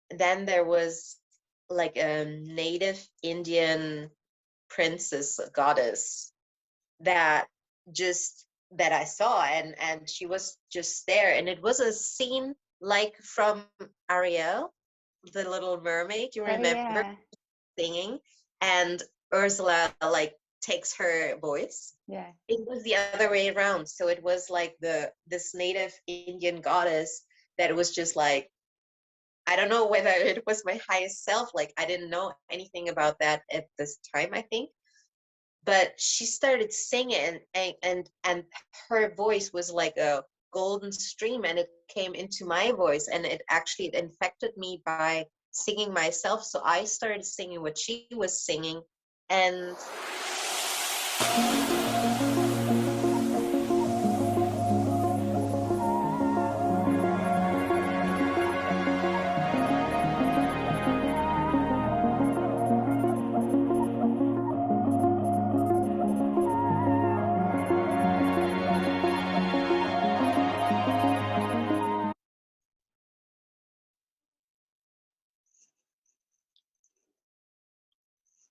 then there was like a native Indian princess, a goddess, that that I saw, and she was just there, and it was a scene like from Ariel, the Little Mermaid. You Oh remember yeah. singing, and Ursula like takes her voice. Yeah. It was the other way around. So it was like this native Indian goddess that was just like, I don't know whether it was my highest self. Like I didn't know anything about that at this time, I think. But she started singing, and her voice was like a golden stream, and it came into my voice, and it infected me by singing myself. So I started singing what she was singing, and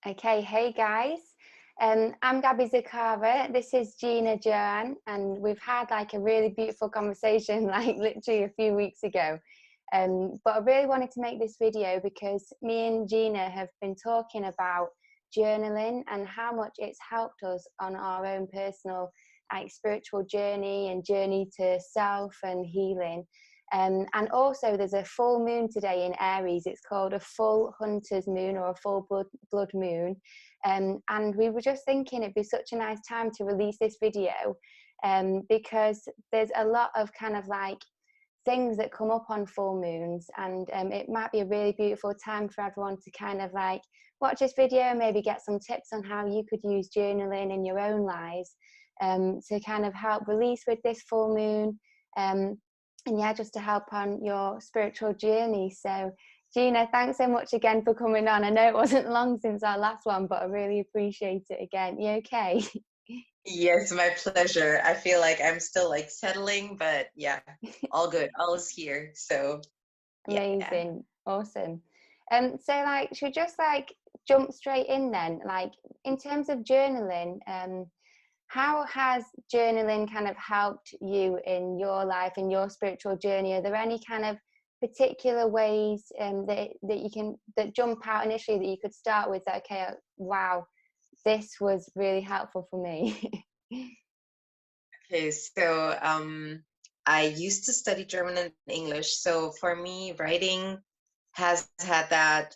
Okay, hey guys. I'm Gabby Zakara. This is Jeena Joan, and we've had like a really beautiful conversation, like literally a few weeks ago. But I really wanted to make this video because me and Jeena have been talking about journaling and how much it's helped us on our own personal, like, spiritual journey and journey to self and healing. And also there's a full moon today in Aries. It's called a full hunter's moon, or a full blood moon. And we were just thinking it'd be such a nice time to release this video, because there's a lot of kind of like things that come up on full moons, and it might be a really beautiful time for everyone to kind of like watch this video and maybe get some tips on how you could use journaling in your own lives, to kind of help release with this full moon. And yeah, just to help on your spiritual journey. So Jeena, thanks so much again for coming on. I know it wasn't long since our last one, but I really appreciate it again. You okay? yes, my pleasure. I feel like I'm still like settling, but yeah, all good. All is here. So yeah. Amazing. Awesome. So like, should we just like jump straight in then? Like, in terms of journaling, how has journaling kind of helped you in your life, in your spiritual journey? Are there any kind of particular ways that you can, that jump out initially, that you could start with, that, okay, wow, this was really helpful for me? Okay, so I used to study German and English. So for me, writing has had that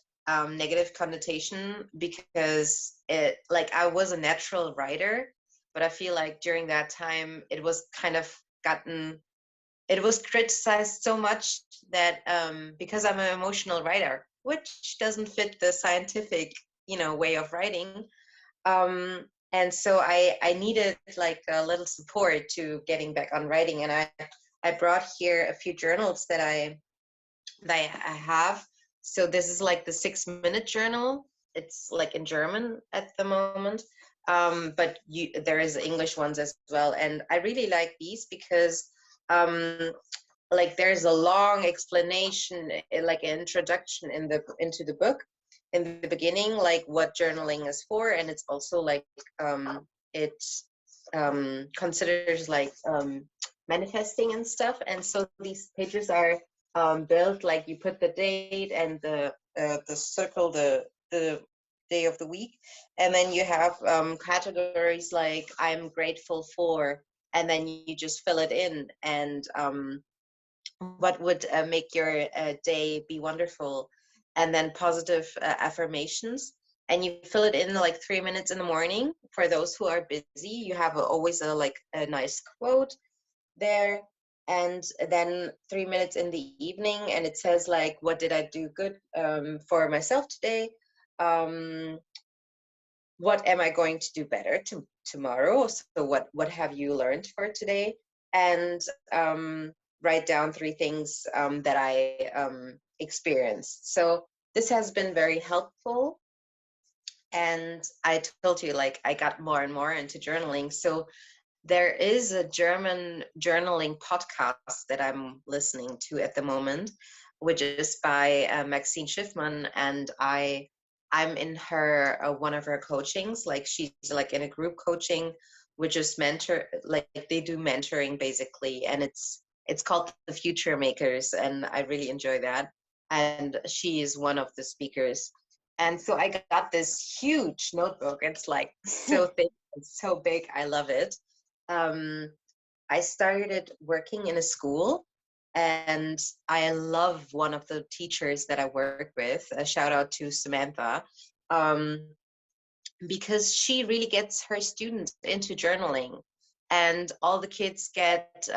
negative connotation because it, like, I was a natural writer, but I feel like during that time it was kind of it was criticized so much that because I'm an emotional writer, which doesn't fit the scientific, way of writing. And so I needed like a little support to getting back on writing, and I brought here a few journals that I have. So this is like the 6-minute journal. It's like in German at the moment, but there is English ones as well, and I really like these because like there's a long explanation, like an introduction into the book in the beginning, like what journaling is for, and it's also like it considers like manifesting and stuff. And so these pages are built like you put the date and the circle, the day of the week, and then you have categories like I'm grateful for, and then you just fill it in, and what would make your day be wonderful, and then positive affirmations, and you fill it in like 3 minutes in the morning. For those who are busy, you have always like a nice quote there, and then 3 minutes in the evening, and it says like, what did I do good for myself today, um, what am I going to do better tomorrow, so what have you learned for today, and write down 3 things that I experienced. So this has been very helpful, and I told you, like, I got more and more into journaling. So there is a German journaling podcast that I'm listening to at the moment. which is by Maxine Schiffman, and I'm in her one of her coachings. Like she's like in a group coaching, which is like they do mentoring basically, and it's called the Future Makers, and I really enjoy that. And she is one of the speakers. And so I got this huge notebook. It's like so thick, it's so big. I love it. Um, I started working in a school, and I love one of the teachers that I work with. A shout out to Samantha, um, because she really gets her students into journaling. And all the kids get,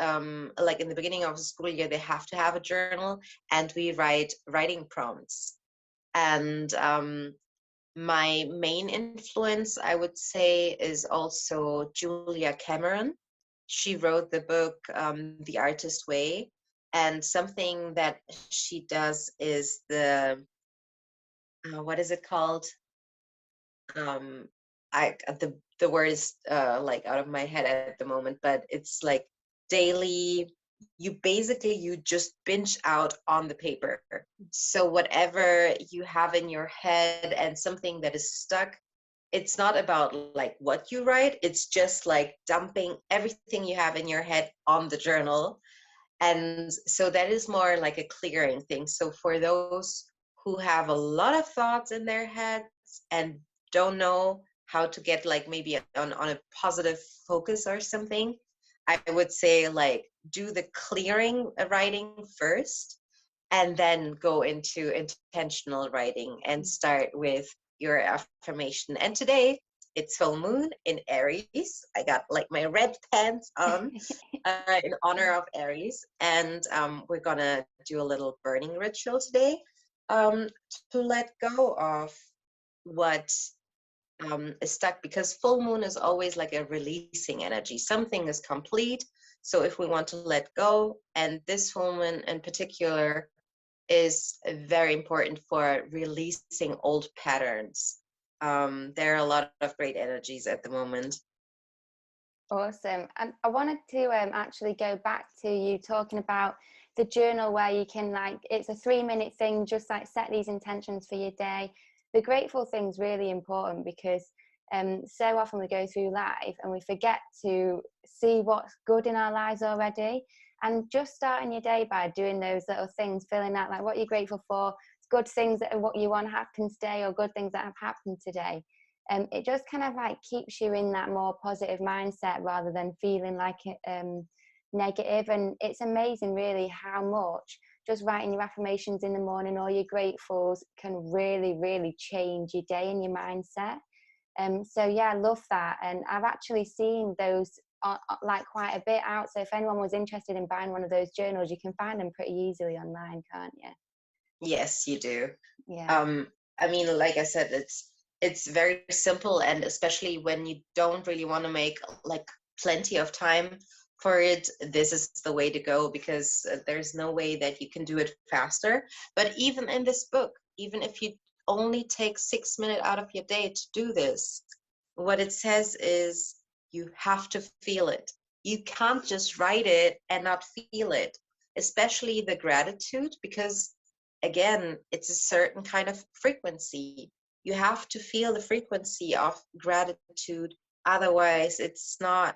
like in the beginning of the school year, they have to have a journal, and we write writing prompts. And my main influence, I would say, is also Julia Cameron. She wrote the book The Artist Way, and something that she does is the what is it called? um the word is like out of my head at the moment, but it's like daily, you just binge out on the paper. So whatever you have in your head and something that is stuck, it's not about like what you write, it's just like dumping everything you have in your head on the journal. And so that is more like a clearing thing. So for those who have a lot of thoughts in their heads and don't know how to get like maybe on a positive focus or something, I would say like do the clearing writing first, and then go into intentional writing and start with your affirmation. And today it's full moon in Aries. I got like my red pants on in honor of Aries, and we're gonna do a little burning ritual today, um, to let go of what is stuck, because full moon is always like a releasing energy. Something is complete. So if we want to let go, and this full moon in particular is very important for releasing old patterns. There are a lot of great energies at the moment. Awesome. And I wanted to actually go back to you talking about the journal, where you can, like, it's a 3-minute thing, just like set these intentions for your day. The grateful thing's really important because so often we go through life and we forget to see what's good in our lives already. And just starting your day by doing those little things, filling out like what you're grateful for, good things that are what you want to happen today, or good things that have happened today. It just kind of like keeps you in that more positive mindset rather than feeling like negative. And it's amazing really how much just writing your affirmations in the morning or your gratefuls can really, really change your day and your mindset. So yeah, I love that. And I've actually seen those like quite a bit out. So if anyone was interested in buying one of those journals, you can find them pretty easily online, can't you? Yes, you do. Yeah. I mean, like I said, it's very simple, and especially when you don't really want to make like plenty of time for it, this is the way to go, because there's no way that you can do it faster. But even in this book, even if you only take 6 minutes out of your day to do this, what it says is you have to feel it. You can't just write it and not feel it, especially the gratitude, because again, it's a certain kind of frequency. You have to feel the frequency of gratitude. Otherwise, it's not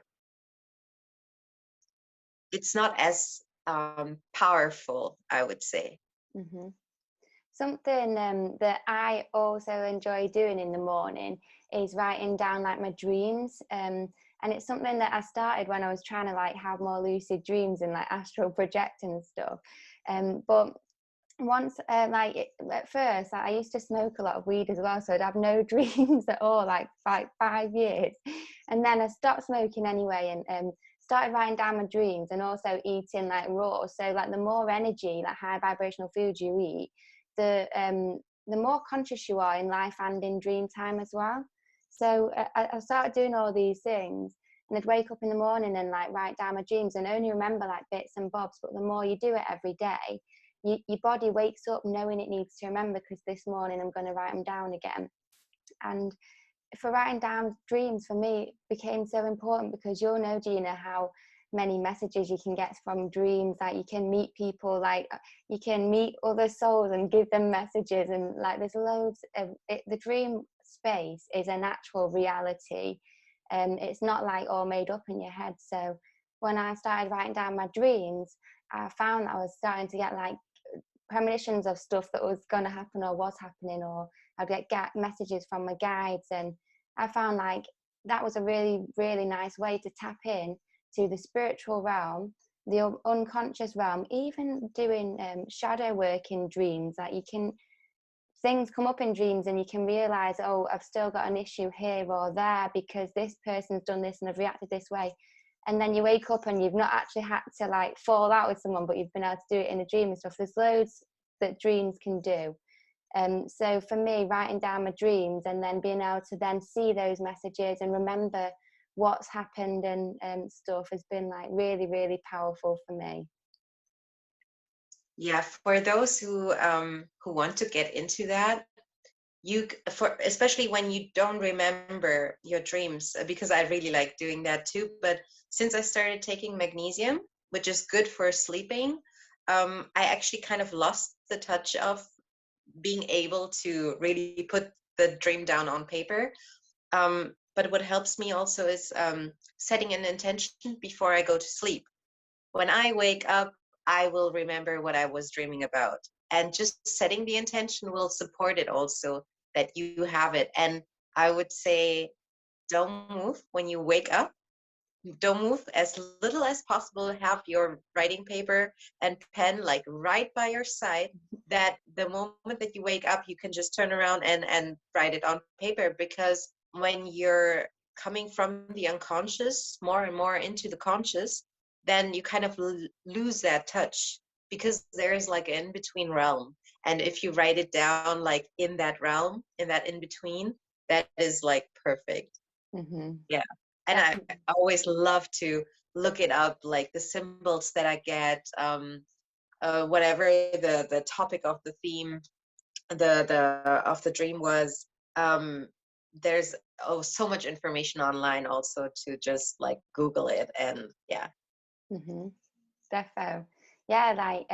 as powerful, I would say. Mm-hmm. Something that I also enjoy doing in the morning is writing down like my dreams. And it's something that I started when I was trying to like have more lucid dreams and like astral project and stuff. But once at first I used to smoke a lot of weed as well, so I'd have no dreams at all, like 5 years. And then I stopped smoking anyway, and started writing down my dreams, and also eating like raw. So like the more energy, like high vibrational foods you eat, the more conscious you are in life and in dream time as well. So I started doing all these things, and I'd wake up in the morning and like write down my dreams and only remember like bits and bobs. But the more you do it every day, your body wakes up knowing it needs to remember, because this morning I'm going to write them down again. And for writing down dreams for me became so important, because you'll know, Jeena, how many messages you can get from dreams. Like you can meet people, like you can meet other souls and give them messages, and like there's loads of it. The dream space is a natural reality, and it's not like all made up in your head. So when I started writing down my dreams, I found that I was starting to get like premonitions of stuff that was going to happen or was happening, or I'd get messages from my guides. And I found like that was a really, really nice way to tap in to the spiritual realm, the unconscious realm, even doing shadow work in dreams. Like you can, things come up in dreams and you can realize, oh, I've still got an issue here or there because this person's done this and I've reacted this way. And then you wake up and you've not actually had to like fall out with someone, but you've been able to do it in a dream and stuff. There's loads that dreams can do. So for me, writing down my dreams and then being able to then see those messages and remember what's happened and stuff has been like really, really powerful for me. Yeah, for those who want to get into that, especially when you don't remember your dreams, because I really like doing that too. But since I started taking magnesium, which is good for sleeping, I actually kind of lost the touch of being able to really put the dream down on paper. But what helps me also is setting an intention before I go to sleep. When I wake up, I will remember what I was dreaming about. And just setting the intention will support it also, that you have it. And I would say, don't move when you wake up. Don't move, as little as possible. Have your writing paper and pen like right by your side, that the moment that you wake up, you can just turn around and write it on paper. Because when you're coming from the unconscious more and more into the conscious, then you kind of lose that touch, because there is like an in-between realm. And if you write it down like in that realm, in that in-between, that is like perfect. Mm-hmm. Yeah. And I always love to look it up, like the symbols that I get, whatever the topic of the theme, the of the dream was. There's so much information online also, to just like Google it. And yeah. Mm-hmm. Defo. Yeah, like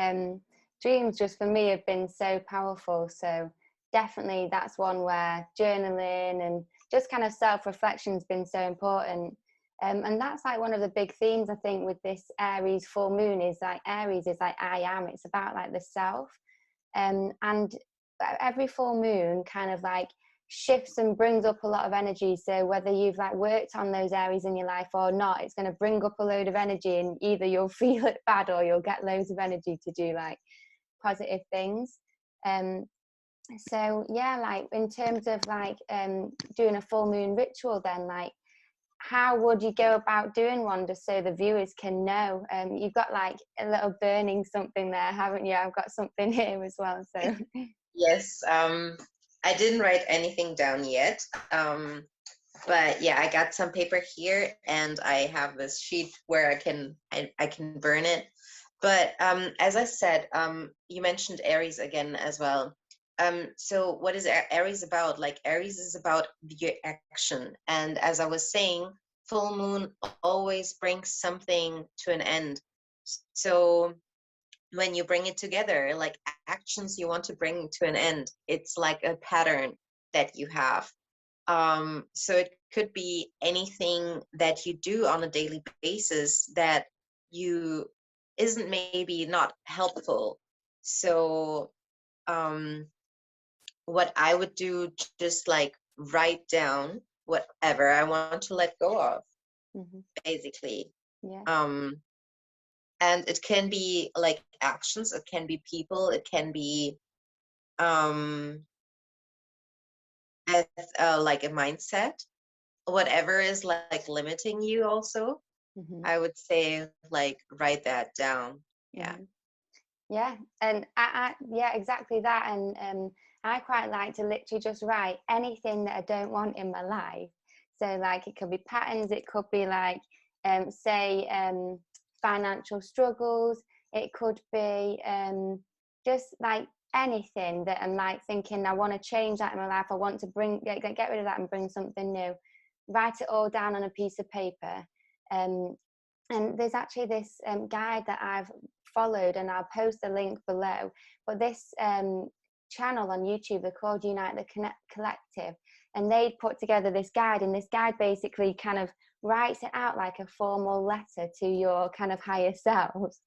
dreams just for me have been so powerful. So definitely that's one where journaling and just kind of self-reflection has been so important. And that's like one of the big themes, I think, with this Aries full moon, is like Aries is like I am. It's about like the self. And every full moon kind of like shifts and brings up a lot of energy. So whether you've like worked on those areas in your life or not, it's going to bring up a load of energy, and either you'll feel it bad or you'll get loads of energy to do like positive things. So yeah, like in terms of like doing a full moon ritual, then like how would you go about doing one, just so the viewers can know? You've got like a little burning something there, haven't you? I've got something here as well, so Yes. I didn't write anything down yet. But yeah, I got some paper here, and I have this sheet where I can burn it. But as I said, you mentioned Aries again as well. So what is Aries about? Like Aries is about your action. And as I was saying, full moon always brings something to an end. So when you bring it together, like actions you want to bring to an end, it's like a pattern that you have. So it could be anything that you do on a daily basis that you isn't maybe not helpful. So what I would do, just like write down whatever I want to let go of, mm-hmm. basically. Yeah. And it can be like actions, it can be people, it can be as, like a mindset, whatever is like limiting you also. Mm-hmm. I would say like write that down. Yeah. Mm-hmm. Yeah, and yeah, exactly that. And I quite like to literally just write anything that I don't want in my life. So like it could be patterns, it could be like say financial struggles, it could be just like anything that I'm like thinking I want to change that in my life, I want to get rid of that and bring something new. Write it all down on a piece of paper. And there's actually this guide that I've followed, and I'll post the link below. But this channel on YouTube, they're called Untitled Collective, and they put together this guide, and this guide basically kind of writes it out like a formal letter to your kind of higher selves.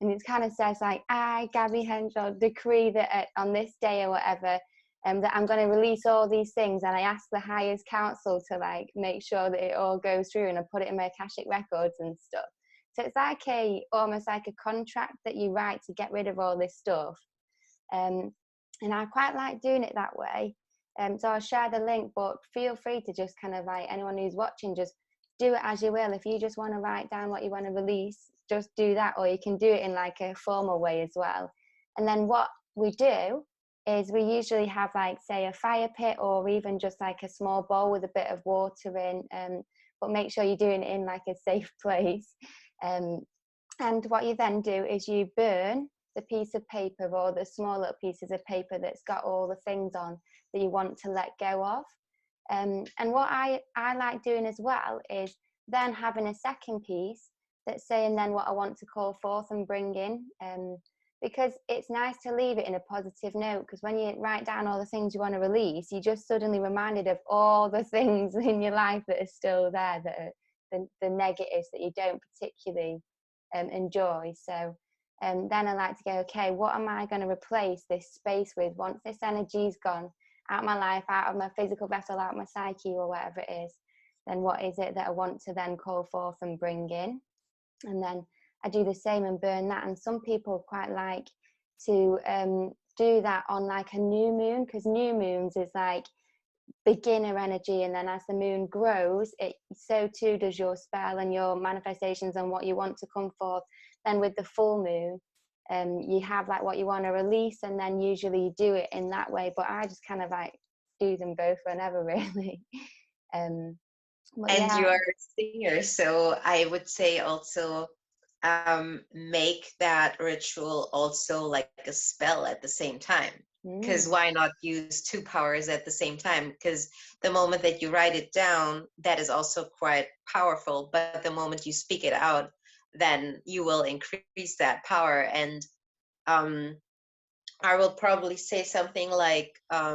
And it kind of says like, I, Gabby Henshaw, decree that on this day or whatever, that I'm going to release all these things, and I ask the highest council to like make sure that it all goes through, and I put it in my Akashic records and stuff. So it's like almost like a contract that you write to get rid of all this stuff. And I quite like doing it that way. So I'll share the link, but feel free to just kind of like, anyone who's watching, just do it as you will. If you just want to write down what you want to release, just do that, or you can do it in like a formal way as well. And then what we do is we usually have like, say, a fire pit, or even just like a small bowl with a bit of water in, but make sure you're doing it in like a safe place. And what you then do is you burn the piece of paper, or the small little pieces of paper that's got all the things on that you want to let go of. And what I like doing as well is then having a second piece that's saying then what I want to call forth and bring in. Because it's nice to leave it in a positive note, because when you write down all the things you want to release, you're just suddenly reminded of all the things in your life that are still there, that are the negatives that you don't particularly enjoy. So then I like to go, okay, what am I going to replace this space with once this energy's gone out of my life, out of my physical vessel, out of my psyche, or whatever it is? Then what is it that I want to then call forth and bring in? And then I do the same and burn that. And some people quite like to do that on like a new moon, because new moons is like beginner energy, and then as the moon grows, so too does your spell and your manifestations and what you want to come forth. Then with the full moon, you have like what you want to release, and then usually you do it in that way. But I just kind of like do them both whenever, really. And yeah. you are a singer, so I would say also make that ritual also like a spell at the same time. Because why not use two powers at the same time? Because the moment that you write it down, that is also quite powerful. But the moment you speak it out, then you will increase that power. And I will probably say something like I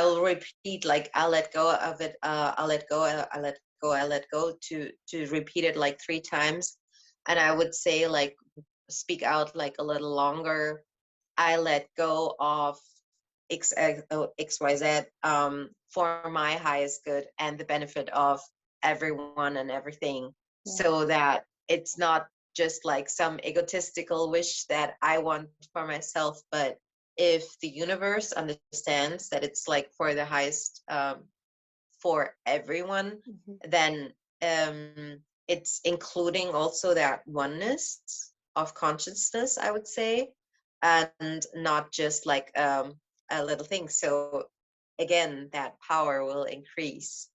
will repeat, like, I'll let go of it, I'll let go, I'll let go, I'll let go, to repeat it like 3 times. And I would say, like, speak out like a little longer. I let go of XYZ for my highest good and the benefit of everyone and everything. Yeah. So that it's not just like some egotistical wish that I want for myself, but if the universe understands that it's like for the highest, for everyone, then it's including also that oneness of consciousness, I would say, and not just like a little thing. So again, that power will increase,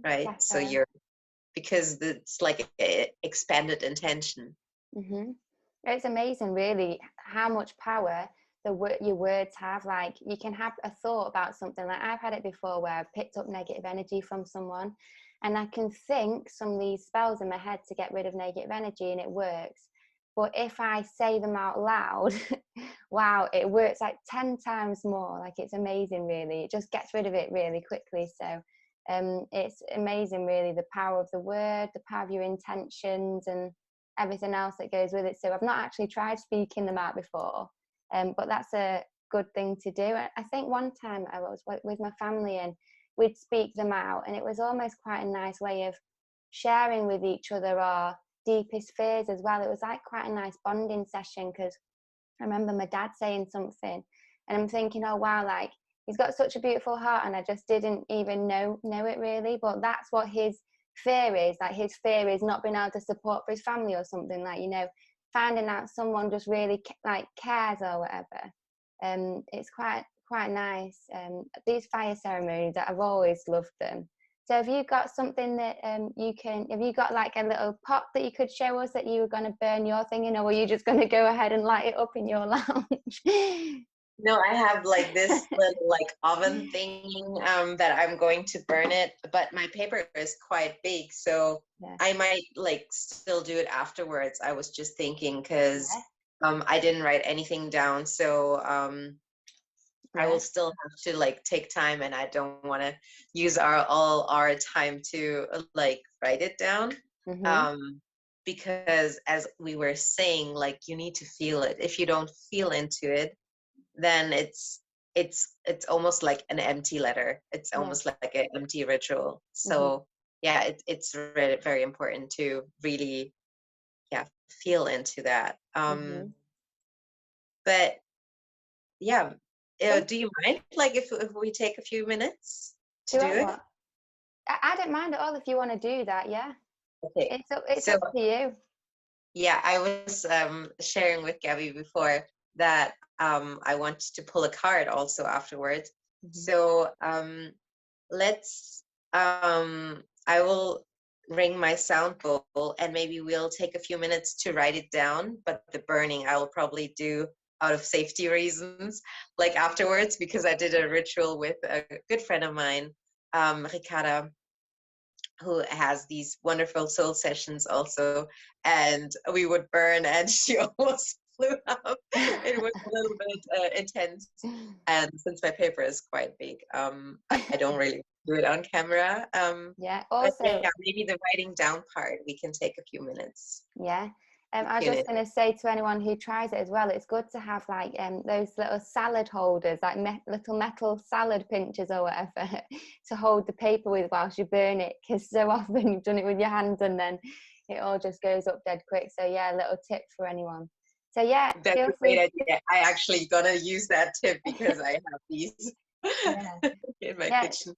right? Definitely. So you're, because it's like expanded intention. It's amazing, really, how much power your words have. Like, you can have a thought about something, like I've had it before where I've picked up negative energy from someone, and I can think some of these spells in my head to get rid of negative energy, and it works. But if I say them out loud, wow, it works like 10 times more. Like, it's amazing, really. It just gets rid of it really quickly. So it's amazing, really, the power of the word, the power of your intentions, and everything else that goes with it. So I've not actually tried speaking them out before, but that's a good thing to do. I think one time I was with my family, and we'd speak them out, and it was almost quite a nice way of sharing with each other our deepest fears as well. It was like quite a nice bonding session, because I remember my dad saying something, and I'm thinking, oh wow, like, he's got such a beautiful heart, and I just didn't even know it really. But that's what his fear is. Like, his fear is not being able to support for his family or something, like, you know, finding out someone just really like cares or whatever. It's quite nice. These fire ceremonies, I've always loved them. So have you got something that have you got like a little pot that you could show us that you were going to burn your thing in, or were you just going to go ahead and light it up in your lounge? No, I have like this little like oven thing that I'm going to burn it, but my paper is quite big, so Yeah. I might like still do it afterwards. I was just thinking because Yeah. I didn't write anything down, so I Yeah. will still have to like take time, and I don't want to use all our time to like write it down. Mm-hmm. Because as we were saying, like you need to feel it. If you don't feel into it, then it's almost like an empty letter. It's Yeah. almost like an empty ritual. Mm-hmm. So yeah, it's very, very important to really feel into that. Mm-hmm. But yeah, Some do you mind like if we take a few minutes to do do I it? what? I don't mind at all if you want to do that. Yeah, Okay. it's So up to you. yeah, I was sharing with Gabby before that I wanted to pull a card also afterwards. Mm-hmm. So let's I will ring my sound bowl, and maybe we'll take a few minutes to write it down, but the burning I will probably do out of safety reasons like afterwards, because I did a ritual with a good friend of mine, Ricarda, who has these wonderful soul sessions also, and we would burn and she almost flew up. It was a little bit intense, and since my paper is quite big, I don't really do it on camera. Yeah. But Also, yeah, maybe the writing down part we can take a few minutes yeah. to I was tune just in. going to say to anyone who tries it as well, it's good to have like those little salad holders, like little metal salad pinchers or whatever, to hold the paper with whilst you burn it. Because so often you've done it with your hands and then it all just goes up dead quick. So yeah, a little tip for anyone. So yeah, That's feel a great free. idea. I actually gonna use that tip because I have these Yeah, in my yeah. kitchen.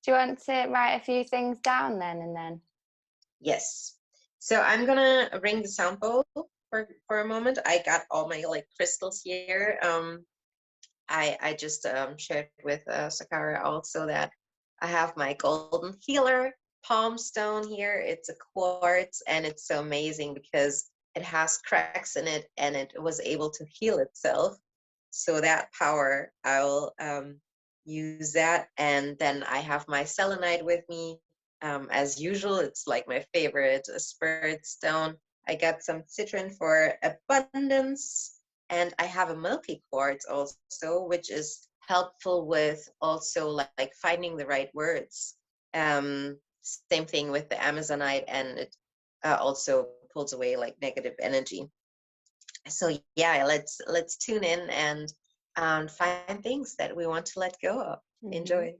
Do you want to write a few things down then and then? Yes. So I'm gonna ring the sound bowl for a moment. I got all my like crystals here. I just shared with Sakara also that I have my golden healer palm stone here. It's a quartz, and it's so amazing because it has cracks in it, and it was able to heal itself. So that power, I'll use that. And then I have my selenite with me. As usual, it's like my favorite spirit stone. I got some citron for abundance, and I have a milky quartz also, which is helpful with also like finding the right words. Same thing with the Amazonite, and it also pulls away like negative energy. So yeah, let's tune in and find things that we want to let go of. Mm-hmm. Enjoy.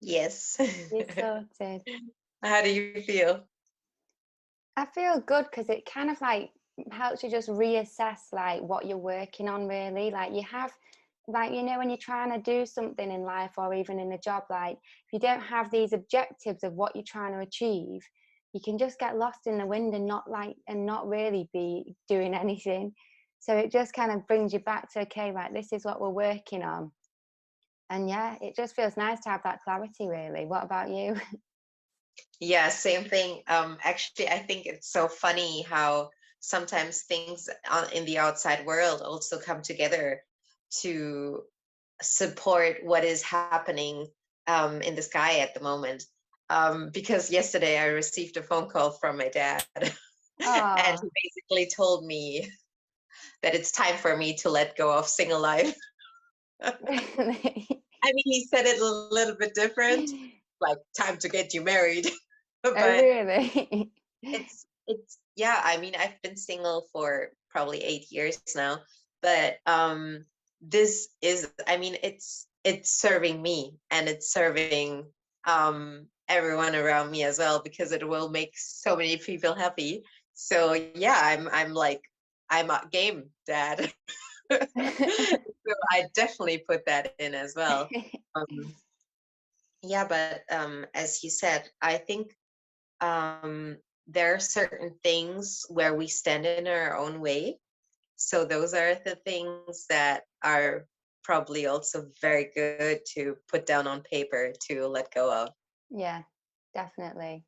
Yes. You sorted. How do you feel? I feel good because it kind of like helps you just reassess like what you're working on really. Like you have like when you're trying to do something in life or even in a job, like if you don't have these objectives of what you're trying to achieve, you can just get lost in the wind and not really be doing anything. So it just kind of brings you back to okay, right, this is what we're working on. And yeah, it just feels nice to have that clarity really. What about you? Yeah, same thing. Actually, I think it's so funny how sometimes things in the outside world also come together to support what is happening in the sky at the moment. Because yesterday I received a phone call from my dad, and Oh, he basically told me that it's time for me to let go of single life. really? I mean, he said it a little bit different, like time to get you married. Oh, But really? it's yeah, I mean, I've been single for probably 8 years now, but this is, I mean, it's serving me, and it's serving everyone around me as well, because it will make so many people happy. So yeah, I'm like I'm a game, dad. So I definitely put that in as well. Um, yeah, but as you said, I think there are certain things where we stand in our own way. So those are the things that are probably also very good to put down on paper to let go of. Yeah, definitely.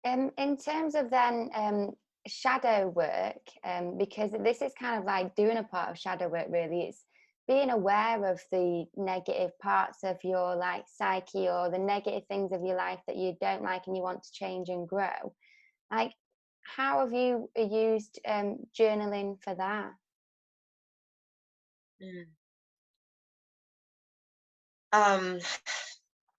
In terms of then shadow work, because this is kind of like doing a part of shadow work, really, it's being aware of the negative parts of your like psyche or the negative things of your life that you don't like and you want to change and grow. Like, how have you used journaling for that? Mm. Um,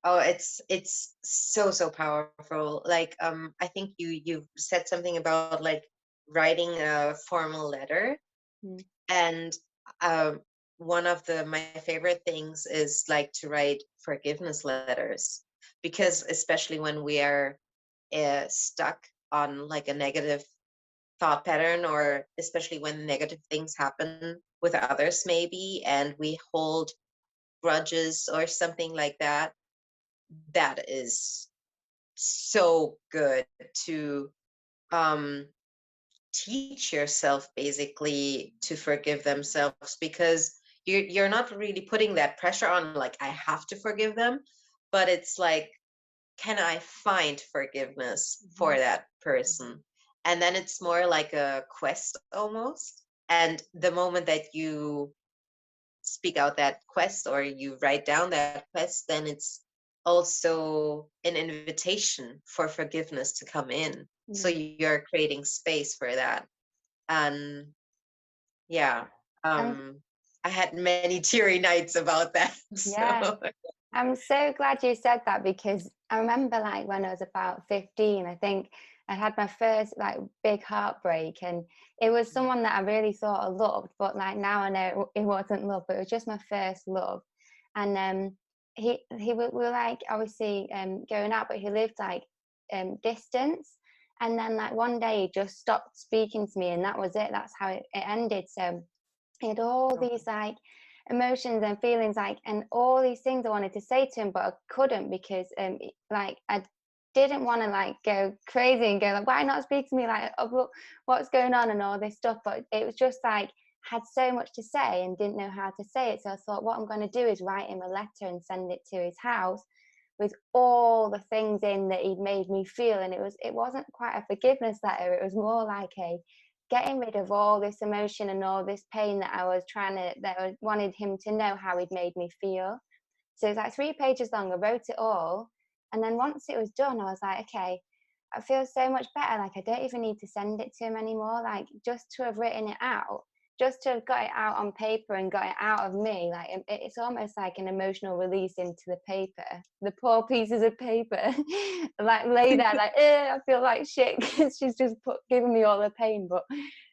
oh, it's so powerful. Like I think you said something about like writing a formal letter, Mm. and um one of the my favorite things is like to write forgiveness letters, because especially when we are stuck on like a negative thought pattern, or especially when negative things happen with others maybe, and we hold grudges or something like that, that is so good to um teach yourself basically to forgive themselves, because you're not really putting that pressure on like I have to forgive them, but it's like, can I find forgiveness for Mhm. that person? And then it's more like a quest almost, and the moment that you speak out that quest or you write down that quest, then it's also an invitation for forgiveness to come in. So Yeah. you're creating space for that. And yeah, And um, I had many teary nights about that. yeah, So I'm so glad you said that because I remember like when I was about 15, I think I had my first like big heartbreak, and it was someone that I really thought I loved, but like now I know it wasn't love, but it was just my first love. And we were like obviously going out, but he lived like distance. And then like one day he just stopped speaking to me, and that was it. That's how it ended. So he had all these like emotions and feelings like and all these things I wanted to say to him, but I couldn't because like I didn't want to like go crazy and go like, why not speak to me, like, oh, look, what's going on and all this stuff. But it was just like had so much to say and didn't know how to say it. So I thought what I'm going to do is write him a letter and send it to his house with all the things in that he'd made me feel. And it wasn't quite a forgiveness letter, it was more like a getting rid of all this emotion and all this pain that I was that I wanted him to know how he'd made me feel. So it's like 3 pages long. I wrote it all. And then once it was done, I was like, okay, I feel so much better. Like I don't even need to send it to him anymore. Like just to have written it out, just to have got it out on paper and got it out of me, like it's almost like an emotional release into the paper. The poor pieces of paper, like lay there, like I feel like shit because she's just giving me all the pain. But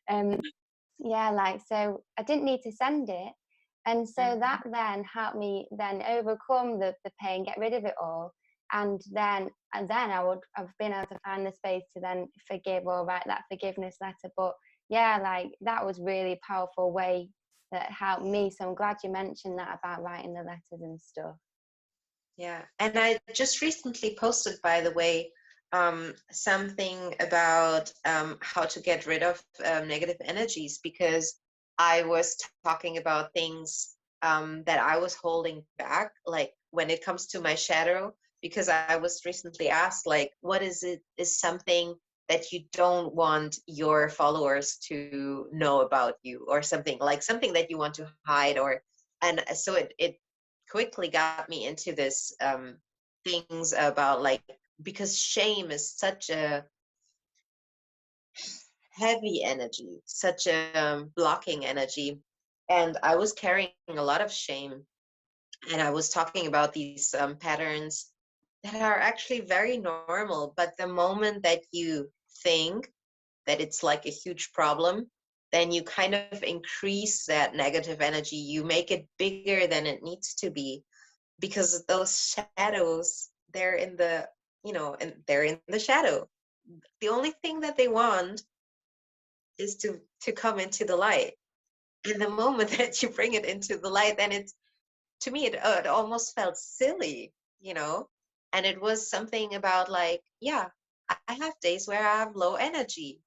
um, yeah, like so I didn't need to send it, and so that Mhm. then helped me then overcome the pain, get rid of it all, and then I've been able to find the space to then forgive or write that forgiveness letter. But yeah, like that was really a powerful way that helped me. So I'm glad you mentioned that about writing the letters and stuff. Yeah, and I just recently posted, by the way, something about how to get rid of negative energies, because I was talking about things that I was holding back, like when it comes to my shadow, because I was recently asked, like, what is it, is something that you don't want your followers to know about you, or something like something that you want to hide, or, and so it quickly got me into this things about like, because shame is such a heavy energy, such a blocking energy, and I was carrying a lot of shame, and I was talking about these patterns that are actually very normal, but the moment that you think that it's like a huge problem, then you kind of increase that negative energy, you make it bigger than it needs to be, because those shadows, they're in the, and they're in the shadow. The only thing that they want is to come into the light. And the moment that you bring it into the light, then it's, to me, it almost felt silly, you know? And it was something about like, yeah, I have days where I have low energy.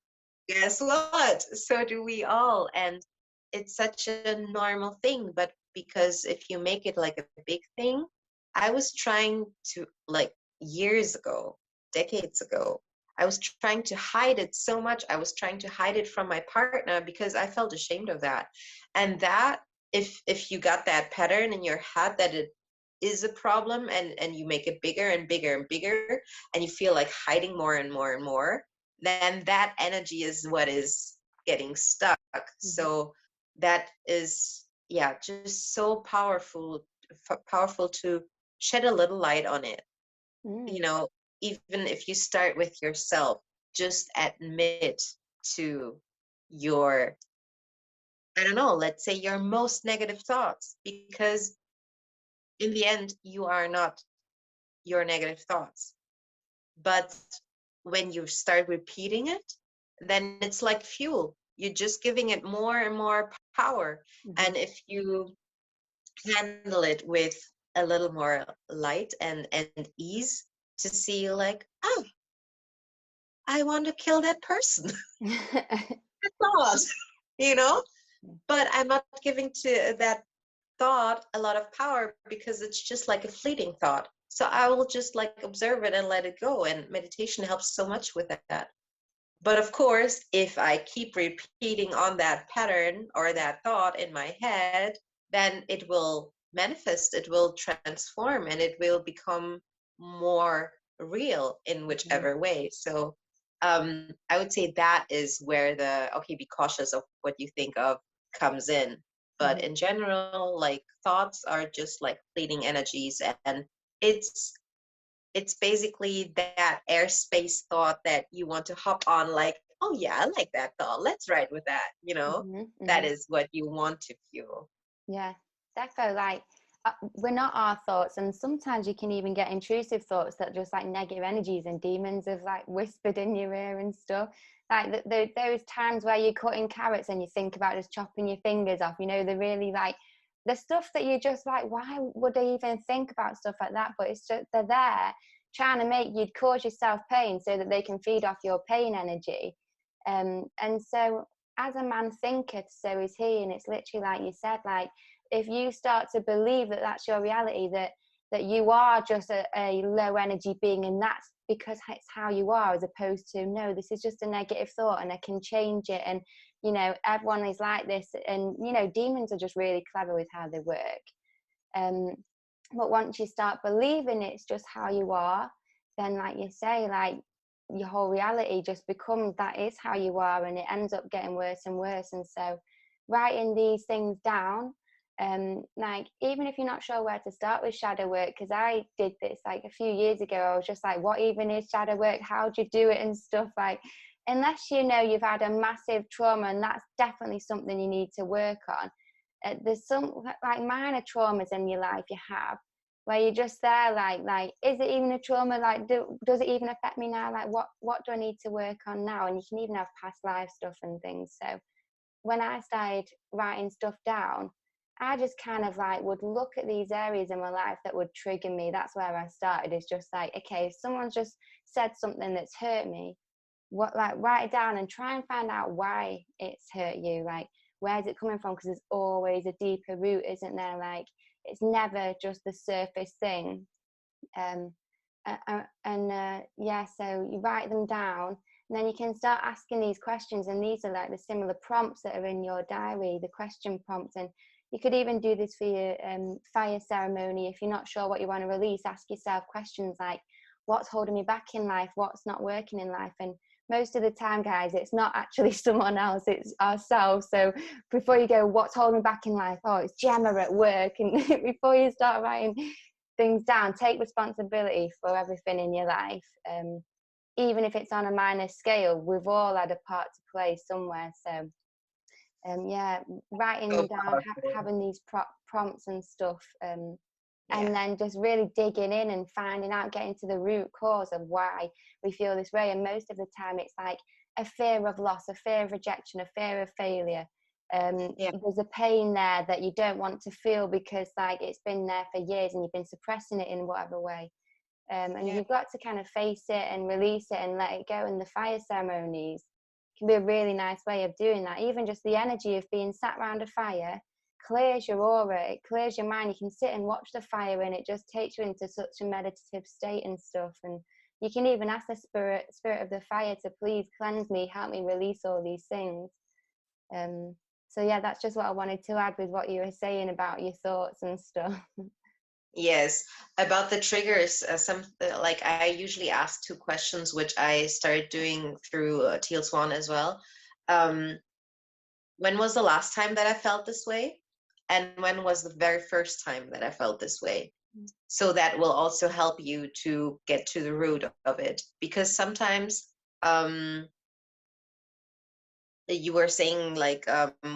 Guess what? So do we all. And it's such a normal thing. But because if you make it like a big thing, I was trying to, like, years ago, decades ago, I was trying to hide it so much. I was trying to hide it from my partner because I felt ashamed of that. And that, if you got that pattern in your head that it is a problem, and you make it bigger and bigger and bigger, and you feel like hiding more and more and more, then that energy is what is getting stuck. So that is, yeah, just so powerful to shed a little light on it. Mm. You know, even if you start with yourself, just admit to your, I don't know, let's say your most negative thoughts, because in the end, you are not your negative thoughts. But when you start repeating it, then it's like fuel. You're just giving it more and more power. Mm-hmm. And if you handle it with a little more light and ease, to see like, oh, I want to kill that person. Thought, you know? But I'm not giving to that thought a lot of power because it's just like a fleeting thought. So I will just like observe it and let it go. And meditation helps so much with that. But of course, if I keep repeating on that pattern or that thought in my head, then it will manifest, it will transform, and it will become more real in Mhm. whichever way. So I would say that is where the, okay, be cautious of what you think of comes in. But Mhm. in general, like, thoughts are just like fleeting energies, and it's it's basically that airspace thought that you want to hop on, like, oh yeah, I like that thought, let's ride with that, you know. Mhm. That Mhm. is what you want to fuel. Yeah, defo. Like, we're not our thoughts, and sometimes you can even get intrusive thoughts that just like negative energies and demons have like whispered in your ear and stuff. Like there is times where you're cutting carrots and you think about just chopping your fingers off. You know, they're really like the stuff that you're just like, why would they even think about stuff like that? But it's just they're there trying to make you cause yourself pain so that they can feed off your pain energy. And so as a man thinketh, so is he. And it's literally like you said, like if you start to believe that that's your reality, that you are just a low energy being, and that's because it's how you are, as opposed to, no, this is just a negative thought and I can change it. And you know, everyone is like this, and you know, demons are just really clever with how they work. um but once you start believing it's just how you are, then like you say, like your whole reality just becomes that is how you are, and it ends up getting worse and worse. And so writing these things down, like even if you're not sure where to start with shadow work, because I did this like a few years ago, I was just like, what even is shadow work, how do you do it and stuff, like unless you know you've had a massive trauma, and that's definitely something you need to work on. There's some like minor traumas in your life you have where you're just there like is it even a trauma, like does it even affect me now, like what do I need to work on now? And you can even have past life stuff and things. So when I started writing stuff down, I just kind of like would look at these areas in my life that would trigger me. That's where I started, is just like, okay, if someone's just said something that's hurt me, what, like write it down and try and find out why it's hurt you, like where's it coming from, because there's always a deeper root, isn't there? Like it's never just the surface thing. um yeah, so you write them down, and then you can start asking these questions, and these are like the similar prompts that are in your diary, the question prompts. And you could even do this for your fire ceremony. If you're not sure what you want to release, ask yourself questions like, what's holding me back in life, what's not working in life? And most of the time, guys, it's not actually someone else, it's ourselves. So before you go, what's holding me back in life, oh, it's Gemma at work. And before you start writing things down, take responsibility for everything in your life. Even if it's on a minor scale, we've all had a part to play somewhere. So yeah, writing So down, powerful. having these prompts and stuff, Yeah. and then just really digging in and finding out, getting to the root cause of why we feel this way. And most of the time it's like a fear of loss, a fear of rejection, a fear of failure. Yeah. there's a pain there that you don't want to feel because like it's been there for years and you've been suppressing it in whatever way. And Yeah. you've got to kind of face it and release it and let it go. And the fire ceremonies can be a really nice way of doing that. Even just the energy of being sat around a fire clears your aura, it clears your mind. You can sit and watch the fire and it just takes you into such a meditative state and stuff. And you can even ask the spirit of the fire to please cleanse me, help me release all these things. So yeah, that's just what I wanted to add with what you were saying about your thoughts and stuff. Yes, about the triggers, like I usually ask two questions, which I started doing through Teal Swan as well. Um, when was the last time that I felt this way? And when was the very first time that I felt this way? So that will also help you to get to the root of it. Because sometimes you were saying, like,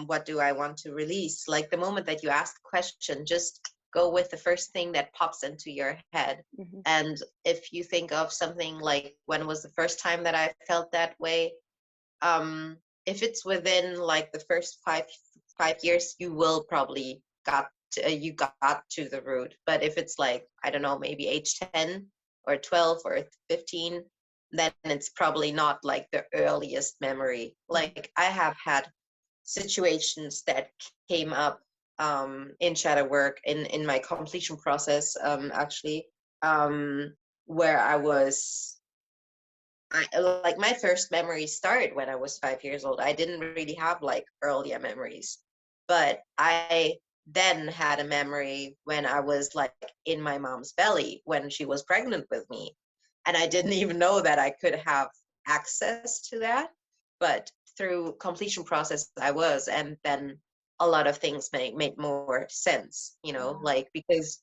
what do I want to release? Like the moment that you ask the question, just go with the first thing that pops into your head. Mm-hmm. And if you think of something like, when was the first time that I felt that way? If it's within like the first five years, you will probably you got to the root. But if it's like, I don't know, maybe age 10 or 12 or 15, then it's probably not like the earliest memory. Like I have had situations that came up in shadow work in my completion process, actually, where like my first memories started when I was 5 years old. I didn't really have like earlier memories, but I then had a memory when I was like in my mom's belly when she was pregnant with me. And I didn't even know that I could have access to that. But through completion process, I was, and then a lot of things made more sense, like because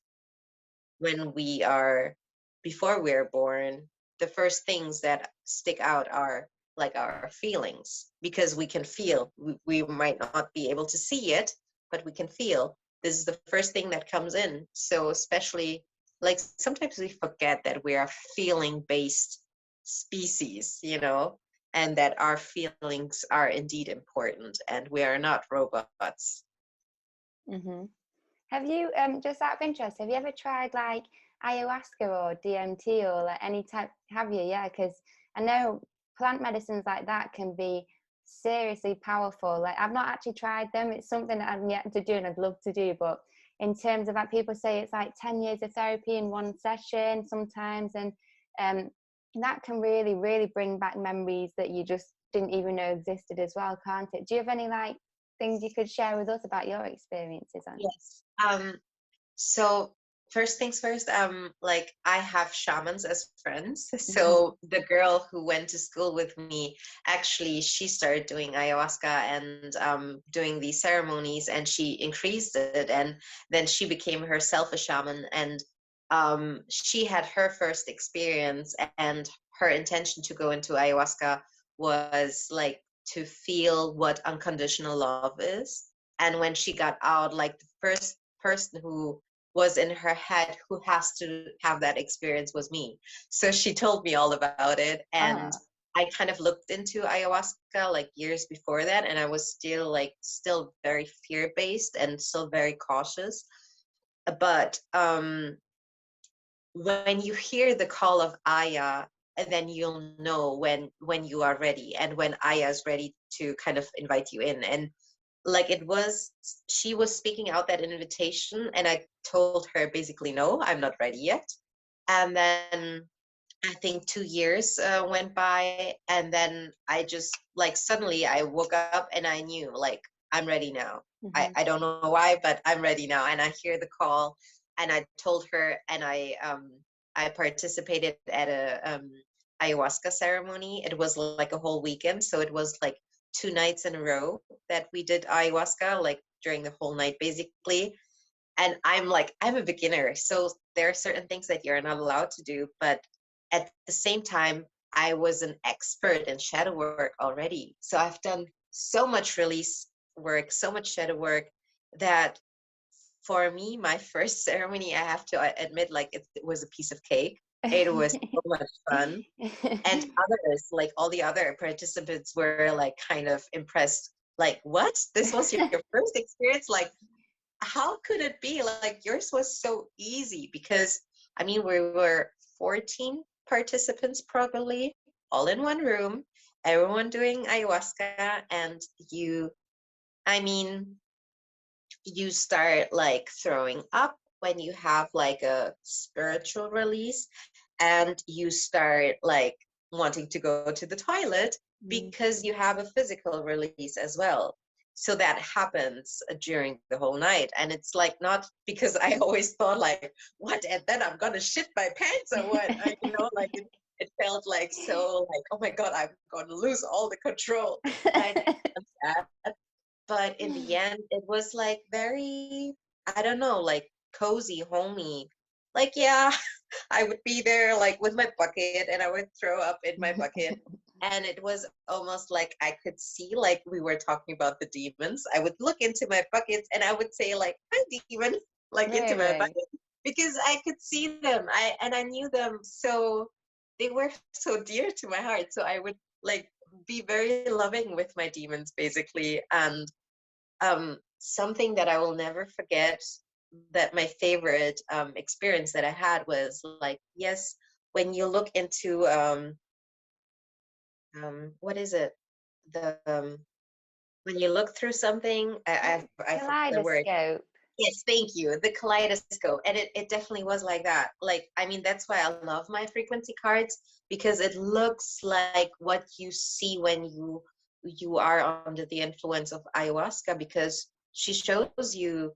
when we are before we're born, the first things that stick out are like our feelings, because we can feel. We might not be able to see it, but we can feel. This is the first thing that comes in. So especially, like, sometimes we forget that we are feeling based species, and that our feelings are indeed important and we are not robots. Mm-hmm. Have you, just out of interest, have you ever tried like ayahuasca or DMT or like any type? Have you? Yeah, because I know plant medicines like that can be seriously powerful. Like I've not actually tried them. It's something that I've yet to do and I'd love to do. But in terms of like people say, it's like 10 years of therapy in one session sometimes, and that can really, really bring back memories that you just didn't even know existed as well, can't it? Do you have any like things you could share with us about your experiences on it? Yes. So first things first, like I have shamans as friends. So the girl who went to school with me, actually, she started doing ayahuasca and doing these ceremonies, and she increased it, and then she became herself a shaman. And she had her first experience, and her intention to go into ayahuasca was like to feel what unconditional love is. And when she got out, like the first person who was in her head who has to have that experience was me. So she told me all about it, and I kind of looked into ayahuasca like years before that, and I was still very fear-based and still very cautious. But when you hear the call of Aya, and then you'll know when you are ready, and when Aya is ready to kind of invite you in. And like she was speaking out that invitation, and I told her basically, no, I'm not ready yet. And then I think 2 years went by, and then I just like suddenly I woke up and I knew, like, I'm ready now. I don't know why, but I'm ready now. And I hear the call, and I told her, and I participated at a ayahuasca ceremony. It was like a whole weekend, so it was like 2 nights in a row that we did ayahuasca, like during the whole night basically. And I'm a beginner, so there are certain things that you're not allowed to do, but at the same time, I was an expert in shadow work already. So I've done so much release work, so much shadow work, that for me, my first ceremony, I have to admit, like it was a piece of cake. It was so much fun. And others, like all the other participants, were like kind of impressed, like, what? This was your first experience? Like, how could it be? Like, yours was so easy because, I mean, we were 14 participants probably, all in one room, everyone doing ayahuasca, and I mean, you start like throwing up when you have like a spiritual release, and you start like wanting to go to the toilet because you have a physical release as well. So that happens during the whole night. And it's like, not because I always thought like, what, and then I'm gonna shit my pants or what, like it felt like so like, oh my God, I'm gonna lose all the control. I didn't want that. But in the end, it was like very, I don't know, like cozy, homey. Like, yeah, I would be there like with my bucket and I would throw up in my bucket. And it was almost like I could see, like we were talking about the demons. I would look into my buckets and I would say like, hi demon, like into my Really? bucket because I could see them. I knew them. So they were so dear to my heart. So I would like be very loving with my demons basically. And something that I will never forget, that my favorite experience that I had was like, yes, when you look into what is it? The when you look through something, I forgot the word. Kaleidoscope. Yes, thank you. The kaleidoscope. And it definitely was like that. Like, I mean, that's why I love my frequency cards, because it looks like what you see when you are under the influence of ayahuasca, because she shows you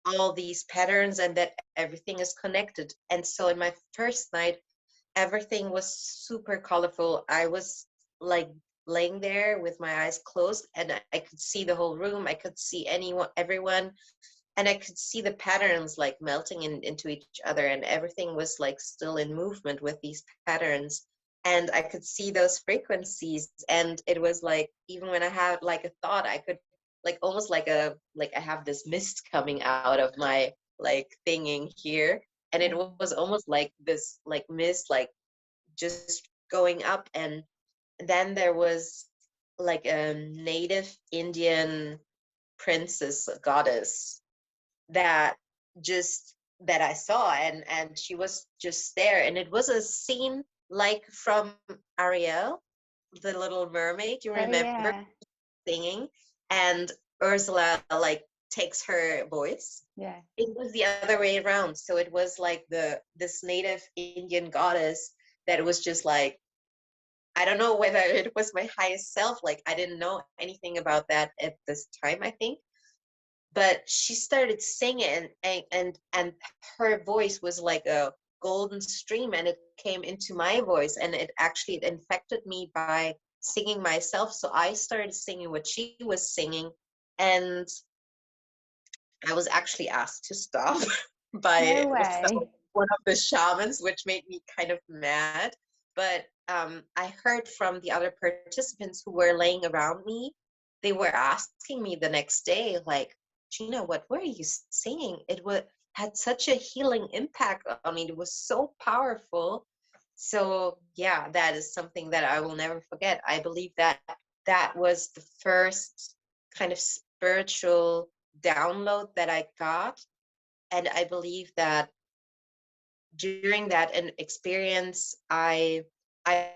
all these patterns and that everything is connected. And so in my first night, everything was super colorful. I was like laying there with my eyes closed, and I could see the whole room. I could see everyone, and I could see the patterns like melting into each other, and everything was like still in movement with these patterns. And I could see those frequencies, and it was like, even when I had like a thought, I could like almost like I have this mist coming out of my like thinking here, and it was almost like this like mist like just going up. And then there was like a native Indian princess, a goddess, that that I saw, and she was just there, and it was a scene like from Ariel, the Little Mermaid. You Oh remember yeah. singing, and Ursula like takes her voice. Yeah. It was the other way around. So it was like this native Indian goddess that was just like, I don't know whether it was my highest self. Like, I didn't know anything about that at this time, I think. But she started singing, and her voice was like a golden stream, and it came into my voice, and it infected me by singing myself. So I started singing what she was singing, and I was actually asked to stop by No way. one of the shamans, which made me kind of mad. But I heard from the other participants who were laying around me, they were asking me the next day, like, Gina, what were you singing? Had such a healing impact on me. It was so powerful. So yeah, that is something that I will never forget. I believe that that was the first kind of spiritual download that I got. And I believe that during that experience, I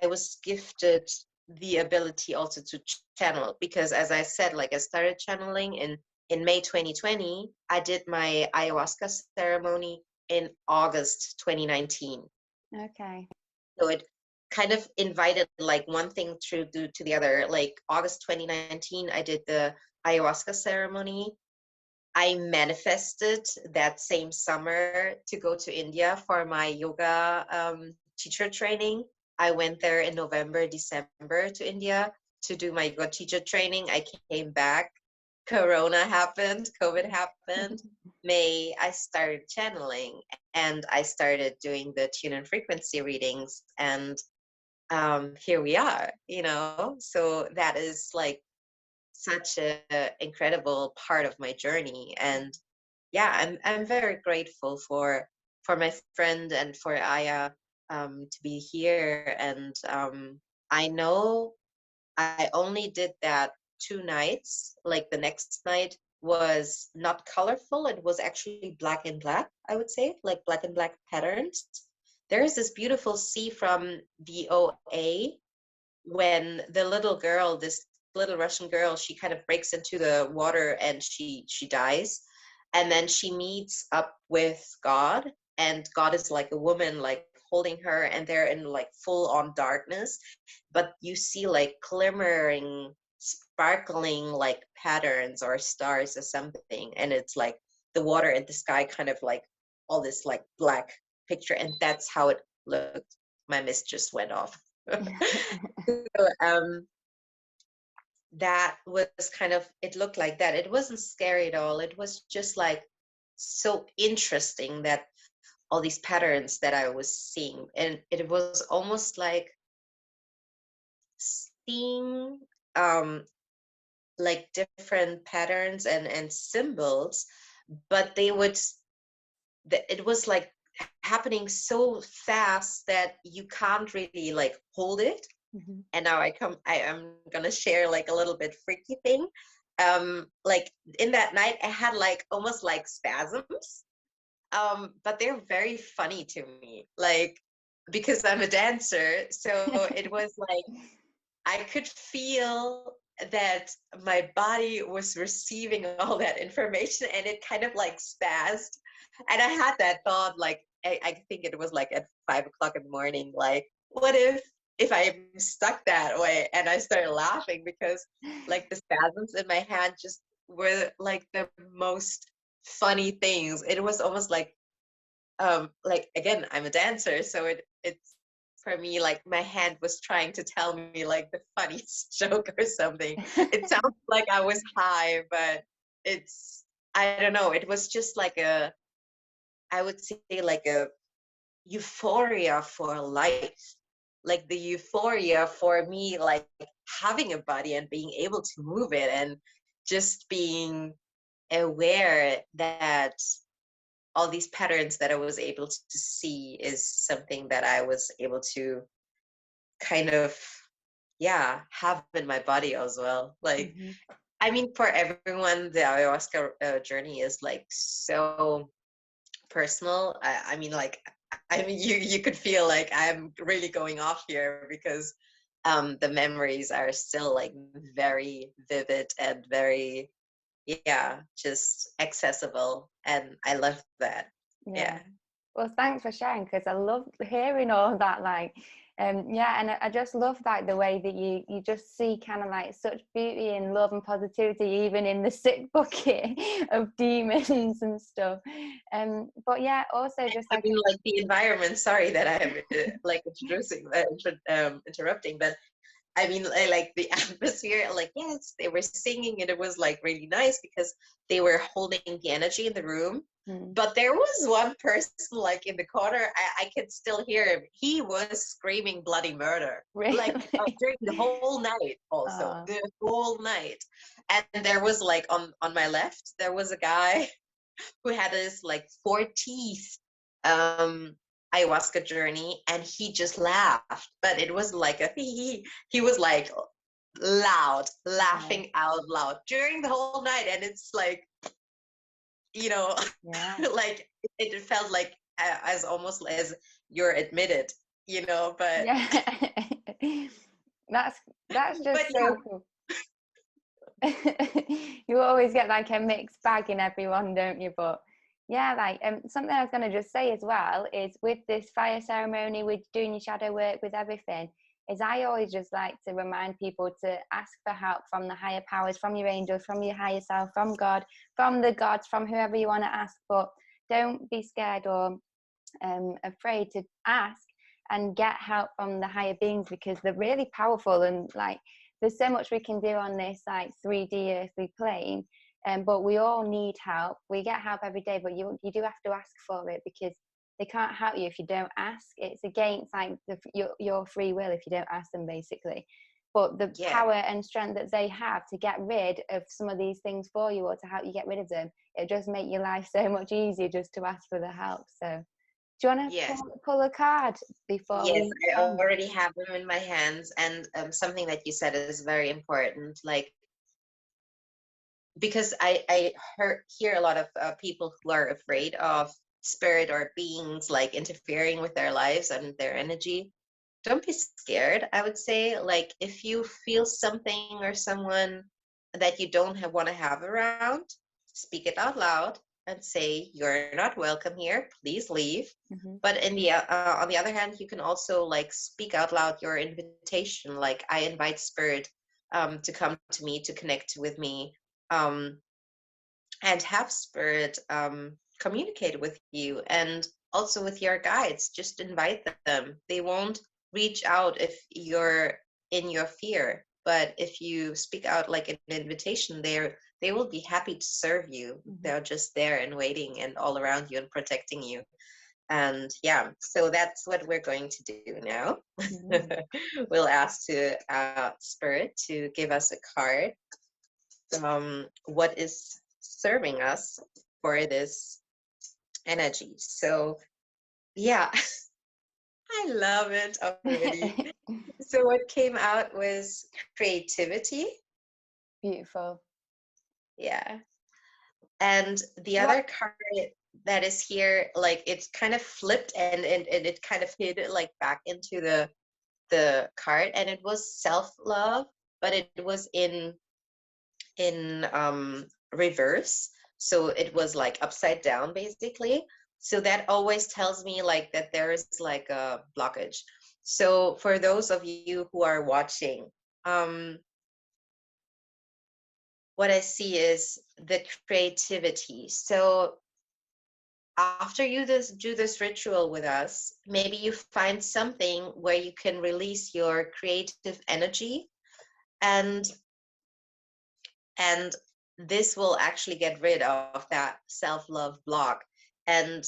was gifted the ability also to channel, because as I said, like I started channeling in May 2020. I did my ayahuasca ceremony in August 2019. Okay. So it kind of invited like one thing to the other. Like August 2019, I did the ayahuasca ceremony. I manifested that same summer to go to India for my yoga teacher training. I went there in November, December to India to do my yoga teacher training. I came back. Corona happened, COVID happened. May, I started channeling, and I started doing the tune and frequency readings. And here we are, So that is like such a incredible part of my journey. And yeah, I'm very grateful for my friend and for Aya to be here. And I know I only did that 2 nights, like the next night was not colorful. It was actually black and black, I would say, like black and black patterns. There is this beautiful sea from the OA when the little girl, this little Russian girl, she kind of breaks into the water and she dies. And then she meets up with God, and God is like a woman, like holding her, and they're in like full on darkness. But you see like glimmering, sparkling like patterns or stars or something. And it's like the water and the sky kind of like all this like black picture. And that's how it looked. My mist just went off. So, that was kind of, it looked like that. It wasn't scary at all. It was just like so interesting that all these patterns that I was seeing, and it was almost like seeing like different patterns and symbols, but they would, it was like happening so fast that you can't really like hold it. Mhm. And now I am gonna share like a little bit freaky thing. Like in that night I had like almost like spasms, but they're very funny to me, like because I'm a dancer. So it was like I could feel that my body was receiving all that information, and it kind of like spazzed. And I had that thought, like I think it was like at 5 o'clock in the morning, like what if I'm stuck that way? And I started laughing because like the spasms in my hand just were like the most funny things. It was almost like again, I'm a dancer, so it's for me like my hand was trying to tell me like the funniest joke or something. It sounds like I was high, but it's, I don't know, it was just like a, I would say like a euphoria for life, like the euphoria for me like having a body and being able to move it, and just being aware that all these patterns that I was able to see is something that I was able to kind of, yeah, have in my body as well. Like, Mhm. I mean, for everyone, the ayahuasca journey is like so personal. I mean, like, I mean, you could feel like I'm really going off here because the memories are still like very vivid and very, yeah, just accessible, and I love that. Yeah. Yeah. Well, thanks for sharing, because I love hearing all of that. Like, yeah, and I just love like the way that you just see kind of like such beauty and love and positivity even in the sick bucket of demons and stuff. But yeah, also just I like mean, like the environment. Sorry that I am like introducing, interrupting, but I mean, like the atmosphere. Like, yes, they were singing, and it was like really nice because they were holding the energy in the room. mm, But there was one person, like in the corner, I could still hear him. He was screaming bloody murder, really. like during the whole night. Also, Oh, the whole night. And there was like on my left, there was a guy who had this like 4 teeth ayahuasca journey, and he just laughed, but it was like a he was like loud, wow. laughing out loud during the whole night. And it's like, you know, Yeah. like it felt like as almost as you're admitted, you know. But Yeah. that's that's but just yeah, so cool. You always get like a mixed bag in everyone, don't you? But yeah, like something I was going to just say as well is with this fire ceremony, with doing your shadow work, with everything, is I always just like to remind people to ask for help from the higher powers, from your angels, from your higher self, from God, from the gods, from whoever you want to ask. But don't be scared or afraid to ask and get help from the higher beings, because they're really powerful. And like there's so much we can do on this like 3D earthly plane, but we all need help. We get help every day, but you do have to ask for it, because they can't help you if you don't ask. It's against like your free will if you don't ask them, basically. But the yeah, power and strength that they have to get rid of some of these things for you, or to help you get rid of them, it just make your life so much easier just to ask for the help. So do you want to yes. pull a card before Yes, we I end? already have them in my hands, and something that you said is very important. Like because I hear a lot of people who are afraid of spirit or beings like interfering with their lives and their energy. Don't be scared. I would say, like, if you feel something or someone that you don't want to have around, speak it out loud and say, "You're not welcome here. Please leave." Mm-hmm. But on the other hand, you can also like speak out loud your invitation. Like, I invite spirit to come to me, to connect with me, um, and have spirit communicate with you, and also with your guides. Just invite them. They won't reach out if you're in your fear, but if you speak out like an invitation, they will be happy to serve you. Mm-hmm. They're just there and waiting and all around you and protecting you. And yeah, so that's what we're going to do now. Mm-hmm. We'll ask to spirit to give us a card, what is serving us for this energy. So yeah, I love it already. So what came out was creativity. Beautiful. Yeah. And the What? other card that is here, like it's kind of flipped and it kind of hid it like back into the card, and it was self-love, but it was in reverse, so it was like upside down basically. So that always tells me like that there is like a blockage. So for those of you who are watching, um what I see is the creativity. So after you do this ritual with us, maybe you find something where you can release your creative energy, and and this will actually get rid of that self-love block. And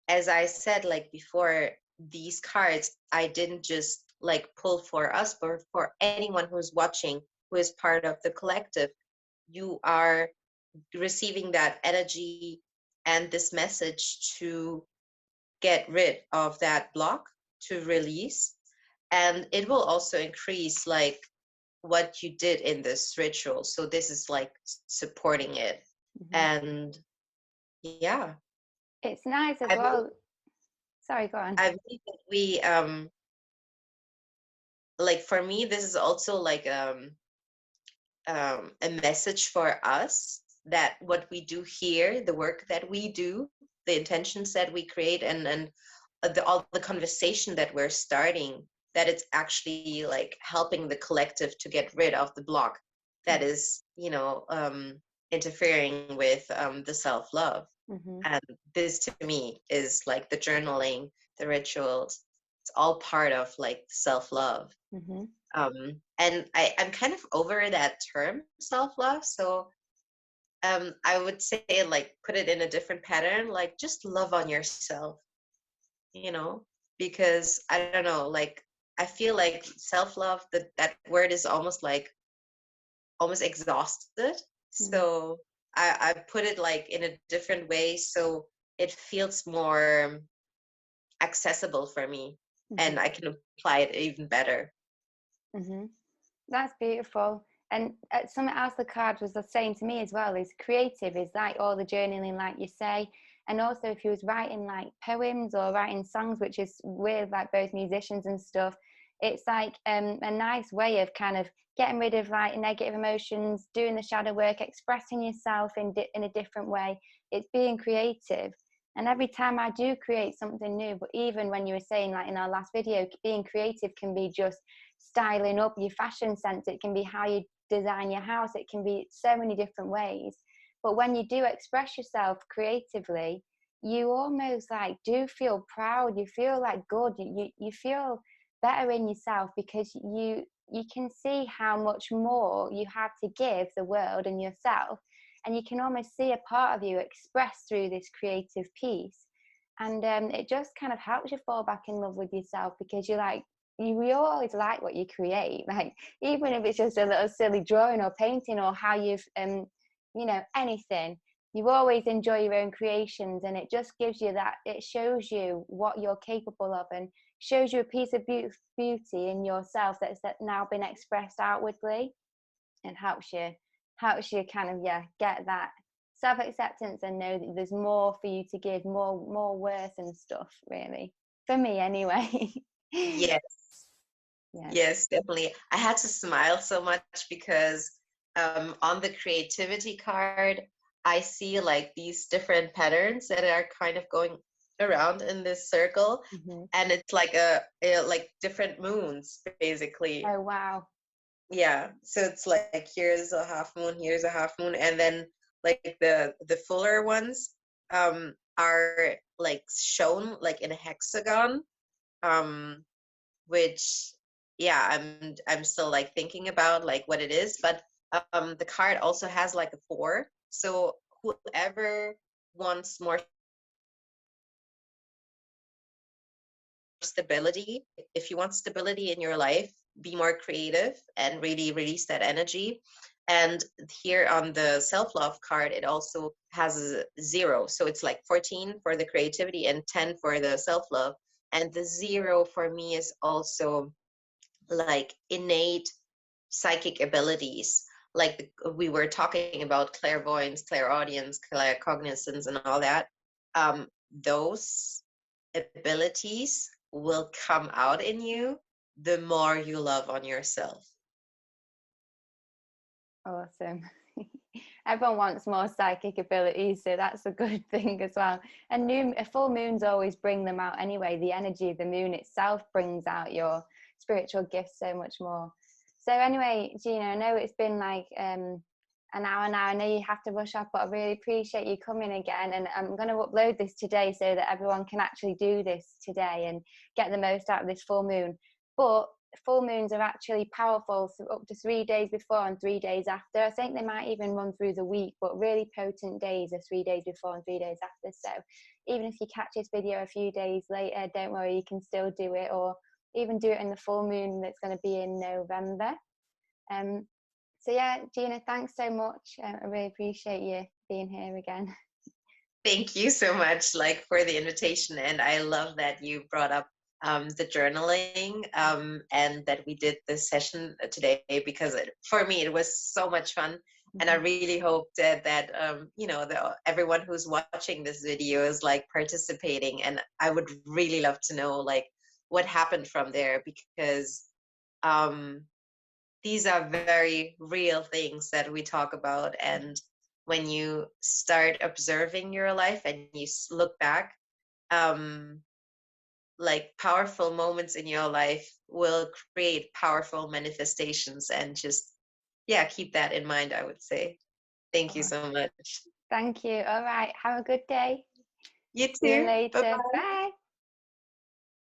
as I said like before, these cards I didn't just like pull for us, but for anyone who's watching, who is part of the collective. You are receiving that energy and this message to get rid of that block, to release. And it will also increase like what you did in this ritual. So this is like supporting it. Mm-hmm. And yeah, It's nice as I believe, well. Sorry, go on. I believe that we like, for me this is also like a message for us, that what we do here, the work that we do, the intentions that we create, and all the conversation that we're starting, that it's actually like helping the collective to get rid of the block that is, interfering with the self-love. Mm-hmm. And this to me is like the journaling, the rituals, it's all part of like self-love. Mm-hmm. And I'm kind of over that term self-love. So I would say like put it in a different pattern, like just love on yourself, you know, because I don't know, like I feel like self-love, that word is almost like almost exhausted. So I put it like in a different way, so it feels more accessible for me, Mm-hmm. and I can apply it even better. Mm-hmm. That's beautiful. And something else the card was saying to me as well is creative is like all the journaling, like you say. And also, if you was writing like poems or writing songs, which is with like both musicians and stuff, it's like a nice way of kind of getting rid of like negative emotions, doing the shadow work, expressing yourself in a different way. It's being creative. And every time I do create something new, but even when you were saying like in our last video, being creative can be just styling up your fashion sense, it can be how you design your house, it can be so many different ways. But when you do express yourself creatively, you almost like do feel proud, you feel like good, you feel better in yourself, because you can see how much more you have to give the world and yourself, and you can almost see a part of you expressed through this creative piece. And it just kind of helps you fall back in love with yourself, because you're like, you always like what you create, like even if it's just a little silly drawing or painting, or how you've anything, you always enjoy your own creations. And it just gives you that, it shows you what you're capable of, and shows you a piece of beauty in yourself that's now been expressed outwardly, and helps you helps you kind of get that self-acceptance and know that there's more for you to give, more worth and stuff, really, for me anyway. Yes. Yeah. Yes, definitely. I had to smile so much because on the creativity card, I see like these different patterns that are kind of going around in this circle, Mm-hmm. and it's like like different moons, basically. Oh wow. Yeah, so it's like here's a half moon, here's a half moon, and then like the fuller ones are like shown like in a hexagon. Um, which yeah, I'm still like thinking about like what it is, but the card also has like a 4, so whoever wants more stability, if you want stability in your life, be more creative and really release that energy. And here on the self-love card, it also has a 0, so it's like 14 for the creativity and 10 for the self-love. And the 0 for me is also like innate psychic abilities, like we were talking about clairvoyance, clairaudience, claircognizance, and all that. Those abilities will come out in you the more you love on yourself. Awesome. Everyone wants more psychic abilities, so that's a good thing as well. And full moons always bring them out anyway. The energy of the moon itself brings out your spiritual gifts so much more. So anyway, Jeena, I know it's been like an hour now. I know you have to rush off, but I really appreciate you coming again. And I'm going to upload this today so that everyone can actually do this today and get the most out of this full moon. But full moons are actually powerful, so up to 3 days before and 3 days after. I think they might even run through the week, but really potent days are 3 days before and 3 days after. So even if you catch this video a few days later, don't worry, you can still do it, or even do it in the full moon that's going to be in November. So yeah, Jeena, thanks so much. I really appreciate you being here again. Thank you so much, like, for the invitation, and I love that you brought up the journaling and that we did this session today, because for me it was so much fun. And I really hope that you know, everyone who's watching this video is like participating, and I would really love to know like what happened from there, because these are very real things that we talk about. And when you start observing your life and you look back, like powerful moments in your life will create powerful manifestations. And just, yeah, keep that in mind, I would say. Thank you so much. Thank you. All right. Have a good day. You See you too. later. Bye-bye. Bye.